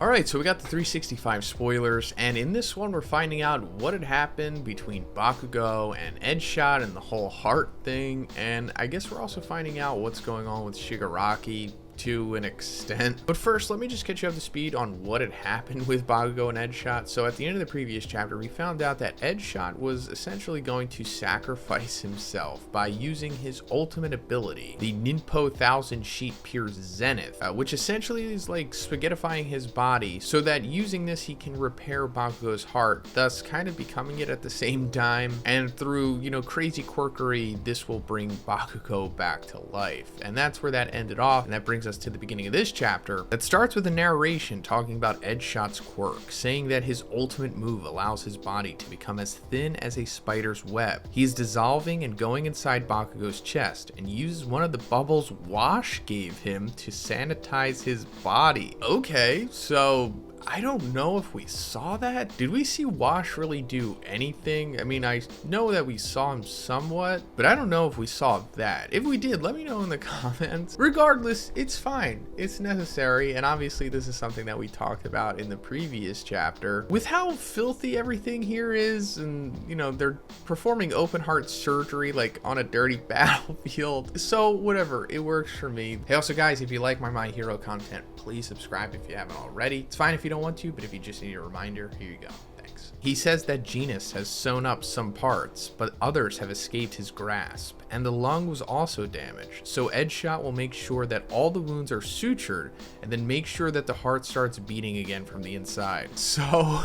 Alright, so we got the 365 spoilers, and in this one we're finding out what had happened between Bakugo and Edgeshot and the whole heart thing, and I guess we're also finding out what's going on with Shigaraki to an extent. But first, let me just catch you up to speed on what had happened with Bakugo and Edgeshot. So at the end of the previous chapter, we found out that Edgeshot was essentially going to sacrifice himself by using his ultimate ability, the Ninpo Thousand Sheet Pierce Zenith, which essentially is like spaghettifying his body so that using this he can repair Bakugo's heart, thus kind of becoming it at the same time. And through, crazy quirkery, this will bring Bakugo back to life. And that's where that ended off, and that brings us to the beginning of this chapter that starts with a narration talking about Edgeshot's quirk, saying that his ultimate move allows his body to become as thin as a spider's web. He is dissolving and going inside Bakugo's chest and uses one of the bubbles Wash gave him to sanitize his body. Okay, so I don't know if we saw that. Did we see Wash really do anything? I mean, I know that we saw him somewhat, but I don't know if we saw that. If we did, let me know in the comments. Regardless, it's fine. It's necessary, and obviously this is something that we talked about in the previous chapter. With how filthy everything here is, and, they're performing open heart surgery, like, on a dirty battlefield. So, whatever. It works for me. Hey, also, guys, if you like my My Hero content, please subscribe if you haven't already. It's fine if you don't want to, but if you just need a reminder, here you go. Thanks. He says that Zhoniin has sewn up some parts, but others have escaped his grasp, and the lung was also damaged. So Edgeshot will make sure that all the wounds are sutured, and then make sure that the heart starts beating again from the inside. So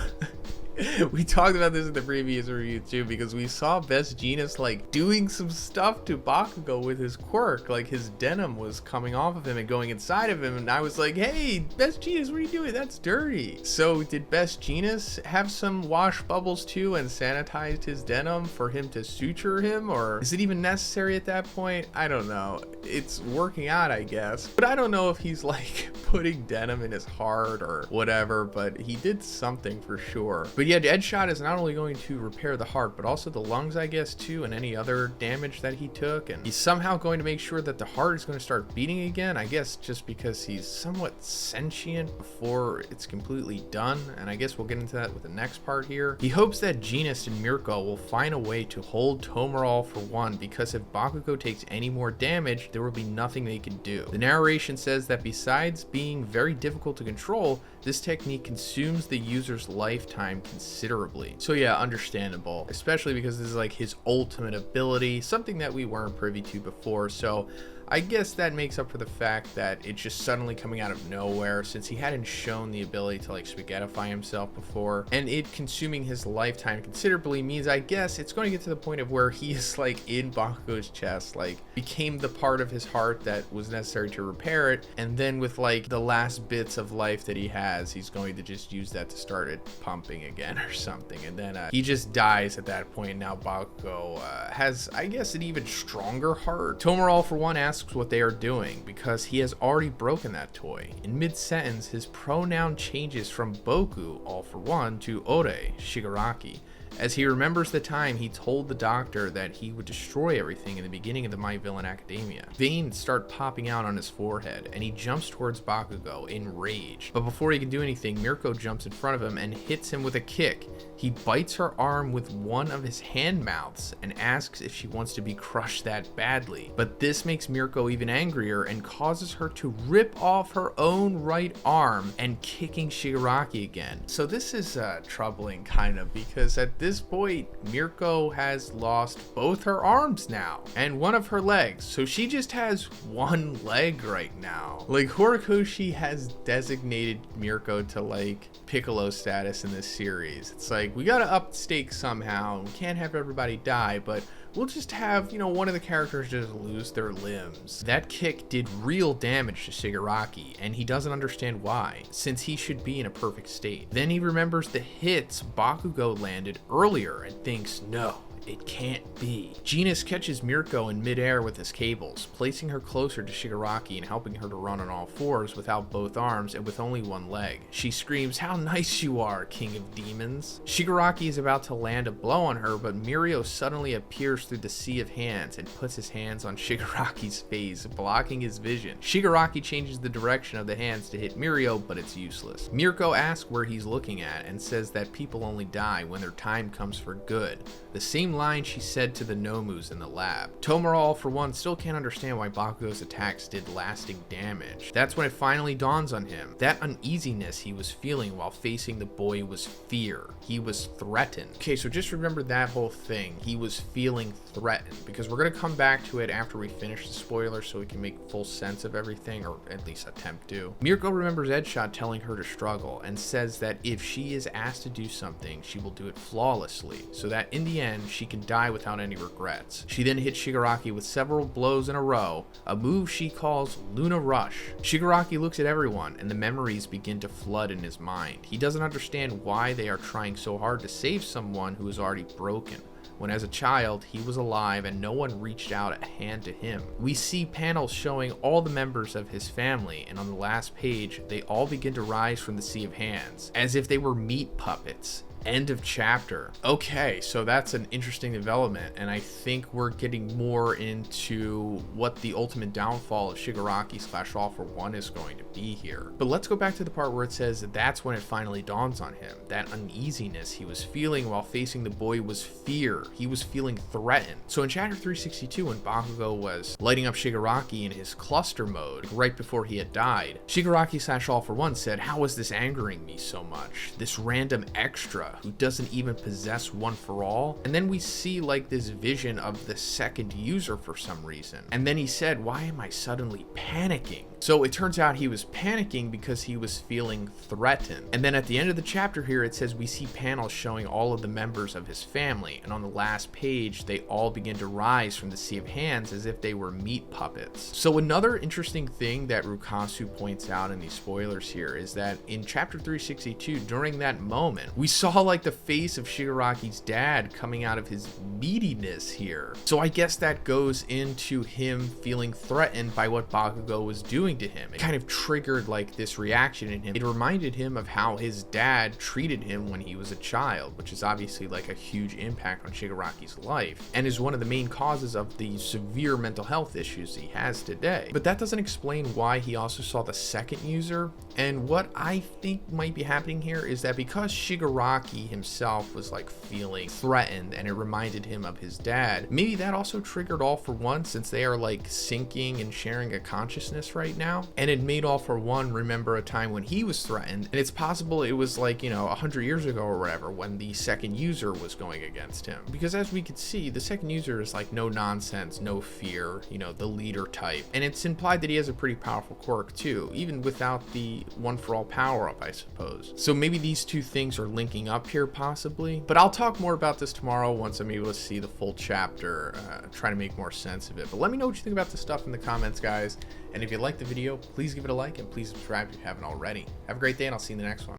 we talked about this in the previous review too, because we saw Best Jeanist like doing some stuff to Bakugo with his quirk, like his denim was coming off of him and going inside of him, and I was like, hey, Best Jeanist, what are you doing? That's dirty. So did Best Jeanist have some wash bubbles too and sanitized his denim for him to suture him, or is it even necessary at that point? I don't know. It's working out, I guess, but I don't know if he's like putting denim in his heart or whatever, but he did something for sure. But yeah, Edgeshot is not only going to repair the heart, but also the lungs, I guess, too, and any other damage that he took. And he's somehow going to make sure that the heart is going to start beating again, I guess just because he's somewhat sentient before it's completely done. And I guess we'll get into that with the next part here. He hopes that Jeanist and Mirko will find a way to hold Tomorall for one, because if Bakugo takes any more damage, there will be nothing they can do. The narration says that besides being very difficult to control, this technique consumes the user's lifetime considerably. So yeah, understandable, especially because this is like his ultimate ability, something that we weren't privy to before. So I guess that makes up for the fact that it's just suddenly coming out of nowhere, since he hadn't shown the ability to like spaghettify himself before, and it consuming his lifetime considerably means I guess it's going to get to the point of where he is like in Bakugo's chest, like became the part of his heart that was necessary to repair it, and then with like the last bits of life that he has, he's going to just use that to start it pumping again or something, and then he just dies at that point. Now Bakugo has, I guess, an even stronger heart. Tomorall for one asks what they are doing, because he has already broken that toy. In mid-sentence, his pronoun changes from Boku, all for one, to Ore, Shigaraki, as he remembers the time he told the doctor that he would destroy everything in the beginning of the My Villain Academia. Veins start popping out on his forehead, and he jumps towards Bakugo in rage. But before he can do anything, Mirko jumps in front of him and hits him with a kick. He bites her arm with one of his hand mouths and asks if she wants to be crushed that badly. But this makes Mirko even angrier and causes her to rip off her own right arm and kicking Shigaraki again. So this is troubling kind of, because at this point Mirko has lost both her arms now and one of her legs, so she just has one leg right now. Like, Horikoshi has designated Mirko to like Piccolo status in this series. It's like, we gotta up the stakes somehow. We can't have everybody die, but we'll just have, one of the characters just lose their limbs. That kick did real damage to Shigaraki, and he doesn't understand why, since he should be in a perfect state. Then he remembers the hits Bakugo landed earlier and thinks, no, It can't be. Genis catches Mirko in midair with his cables, placing her closer to Shigaraki and helping her to run on all fours without both arms and with only one leg. She screams, "How nice you are, King of Demons." Shigaraki is about to land a blow on her, but Mirio suddenly appears through the sea of hands and puts his hands on Shigaraki's face, blocking his vision. Shigaraki changes the direction of the hands to hit Mirio, but it's useless. Mirko asks where he's looking at and says that people only die when their time comes for good, the same line she said to the Nomus in the lab. Tomura, all for one, still can't understand why Bakugo's attacks did lasting damage. That's when it finally dawns on him. That uneasiness he was feeling while facing the boy was fear. He was threatened. Okay, so just remember that whole thing. He was feeling threatened, because we're going to come back to it after we finish the spoilers so we can make full sense of everything, or at least attempt to. Mirko remembers Edshot telling her to struggle and says that if she is asked to do something, she will do it flawlessly, so that in the end she can die without any regrets. She then hits Shigaraki with several blows in a row, a move she calls Luna Rush. Shigaraki looks at everyone and the memories begin to flood in his mind. He doesn't understand why they are trying so hard to save someone who is already broken, when as a child he was alive and no one reached out a hand to him. We see panels showing all the members of his family, and on the last page they all begin to rise from the sea of hands, as if they were meat puppets. End of chapter. Okay, so that's an interesting development, and I think we're getting more into what the ultimate downfall of Shigaraki / All for One is going to be here. But let's go back to the part where it says that that's when it finally dawns on him. That uneasiness he was feeling while facing the boy was fear. He was feeling threatened. So in chapter 362, when Bakugo was lighting up Shigaraki in his cluster mode, right before he had died, Shigaraki / All for One said, "How is this angering me so much? This random extra who doesn't even possess One for All?" And then we see like this vision of the second user for some reason. And then he said, "Why am I suddenly panicking?" So it turns out he was panicking because he was feeling threatened. And then at the end of the chapter here, it says we see panels showing all of the members of his family. And on the last page, they all begin to rise from the sea of hands as if they were meat puppets. So another interesting thing that Rukasu points out in these spoilers here is that in chapter 362, during that moment, we saw like the face of Shigaraki's dad coming out of his meatiness here. So I guess that goes into him feeling threatened by what Bakugo was doing to him. It kind of triggered like this reaction in him. It reminded him of how his dad treated him when he was a child, which is obviously like a huge impact on Shigaraki's life and is one of the main causes of the severe mental health issues he has today. But that doesn't explain why he also saw the second user. And what I think might be happening here is that because Shigaraki himself was like feeling threatened and it reminded him of his dad, maybe that also triggered All for One, since they are like syncing and sharing a consciousness right now. And it made All for One remember a time when he was threatened, and it's possible it was like, 100 years ago or whatever when the second user was going against him. Because as we could see, the second user is like no nonsense, no fear, the leader type. And it's implied that he has a pretty powerful quirk too, even without the One for All power up, I suppose. So maybe these two things are linking up here possibly, but I'll talk more about this tomorrow once I'm able to see the full chapter, try to make more sense of it. But let me know what you think about this stuff in the comments, guys. And if you liked the video, please give it a like and please subscribe if you haven't already. Have a great day, and I'll see you in the next one.